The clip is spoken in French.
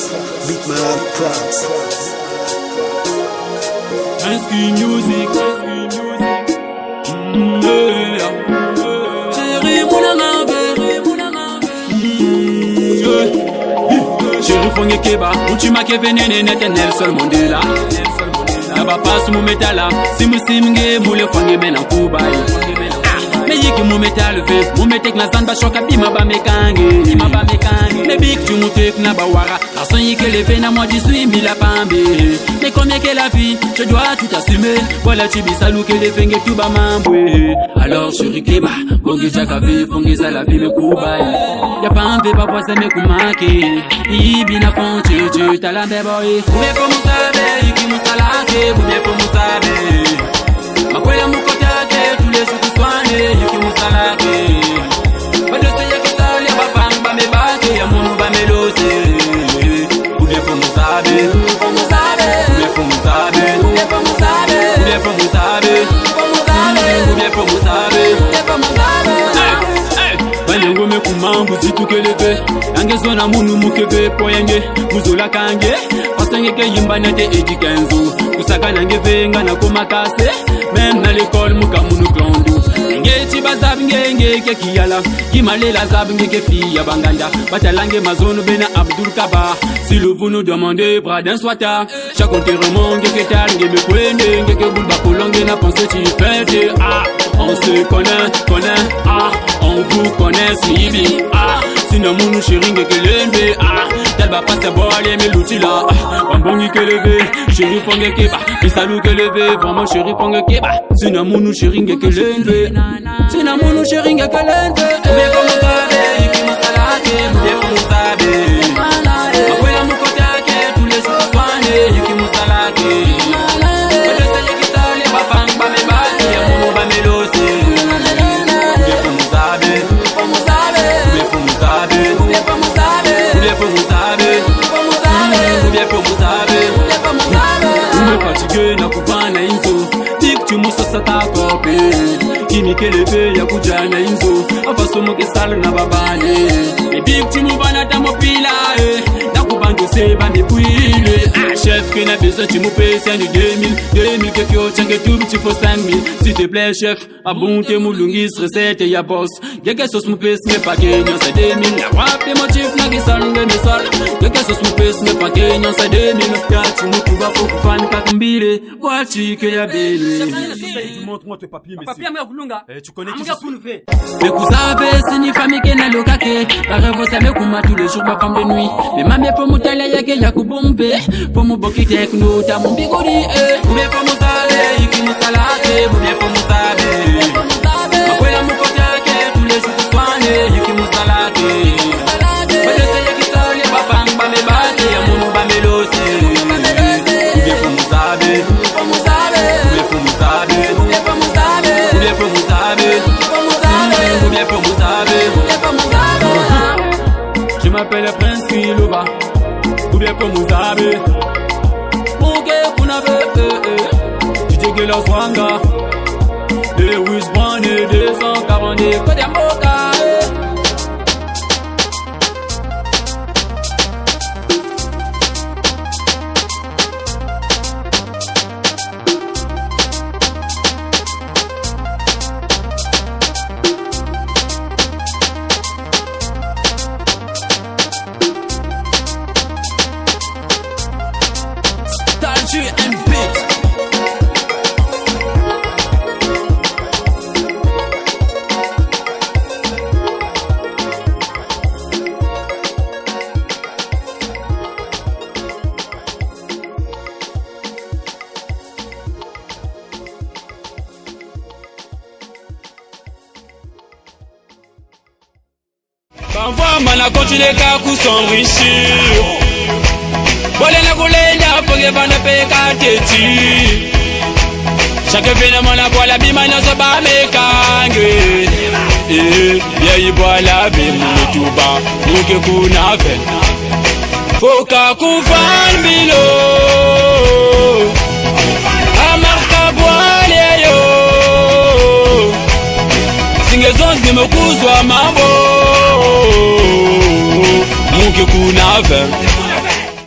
Beatman Tracks. Inscrit music. Chérie, Chérie, fonge keba, uchima ke venene nete Nelson Mandela. Naba pasu mu metala, simu simge mule fonge mena kubai. Me yiki mu metal ve, mu metek na zanda shoka bima ba mekange. Me big tu mu tek na bawara, ason yike leve na moi 18 000 pambe. Mais comme que la vie, je dois tout assumer. Voilà tu bisalou que les fenge tout ba mambwe. Alors chérie keba, bongi jakabe, fonge za la vie me kubai. Y'a pas un bébé pour ça me kumake. Ibi na fonche, tu talambe boy. Vous pour mu sabe, yiki mu salake, vous pour mu sabe. Makwela mu kotake, tous les jours soigné, yiki mu salake. Bado seye kisale ba bang ba me bake, ya mu ba me lose. Vous pour mu sabe, pour mu sabe. Vous pour mu sabe, pour mu sabe. Vous pour mu sabe, pour mu sabe. Vous pour mu sabe, pour mu sabe. Banyango me kumambu zitu keleve Angezo na munu mukeve poyenge Muzola kange Pastange ke yimba nete eji kenzo Kusaka nange venga na komakase Même na l'école muka munu klondu Nge chiba zab nge ke kiyala Kimalela zab nge ke fiya banganda Batalange mazono bena Abdul Kaba Si le vous nous demandez bras d'un swata Chaque enterrement nge ke tal nge me kwende Nge ke bulba kolonge na pense tu fête Ah, on se connaît Ah, on vous connaît Snibi Ah, sinon mounou chéri nge ke lembe Ah, tel ba passe boile me l'outila Ah, bambongi ke leve Chéri fonge keba Bisalou ke leve Vraiment chéri fonge keba Sinon mounou chéri nge ke lembe Sinon mounou chéri nge ke lembe Oube fomo sabe Yiki musalake Oube fomo sabe Makwela mukotake Tous les jours soigné Yiki musalake Bade seye kisale Bafang ba me baki Ya mounou ba me lose Oube fomo sabe Fomo sabe Oube fomo sabe Oube fomo sabe Oube fomo sabe Fomo sabe Oube fomo sabe Oube fomo sabe Oube fatigué na kupana inzo Dik tu musosa ta kope Kimi kelebe ya kujana inzo Afasomo ke sal na babane E big tu mubana ta mopila Na kubango seba me puile Ah chef que na besoin tu mu paye 2000 que fio change tout tu faut 5000 S'il te plaît chef abonte mulungis recette ya boss Gege sos mu paye me pa kenyo sa 2000 Na wape motif na gisal nge me sal Gege sos mu paye me pa kenyo sa 2000 Ya tu mu kuba pour fan kakumbile Wachi ke ya bele Montre-moi tes papiers, mais papier amwe kulunga tu connais qui amuga c'est? kunuve Bekusabe sini famille ke na lokake Barevo same kuma tous les jours ba femme de nuit Mais mamie pour mutala yake ya kubombe Pour mu boki tekno ta mu bigori Ube pour mu sabe yiki musalake Ube pour mu sabe Makwela mu kotake tous les jours soigné yiki musalake Bade seye kisale ba fang ba me baki ya mu ba me lose Ube pour mu sabe pour mu sabe Ube pour mu sabe Ube pour mu sabe Ube pour mu sabe Ube pour mu sabe Ube pour mu sabe Je m'appelle Prince Kiloba Ube pour mu sabe Muke kunabe DJ la swanga Lewis Brandé 240 Kode mboka Parfois, man a continué qu'à coup s'enrichir. Bolé na goulenda, poge bana pe kateti. Chaque événement la voix la bima na so ba me kange. Bien y boit la bima le tuba, muke kuna ven. Foka kufan bilo. Amarka boale yo. Singezons ni mekuzwa mambo. Muke kuna ven.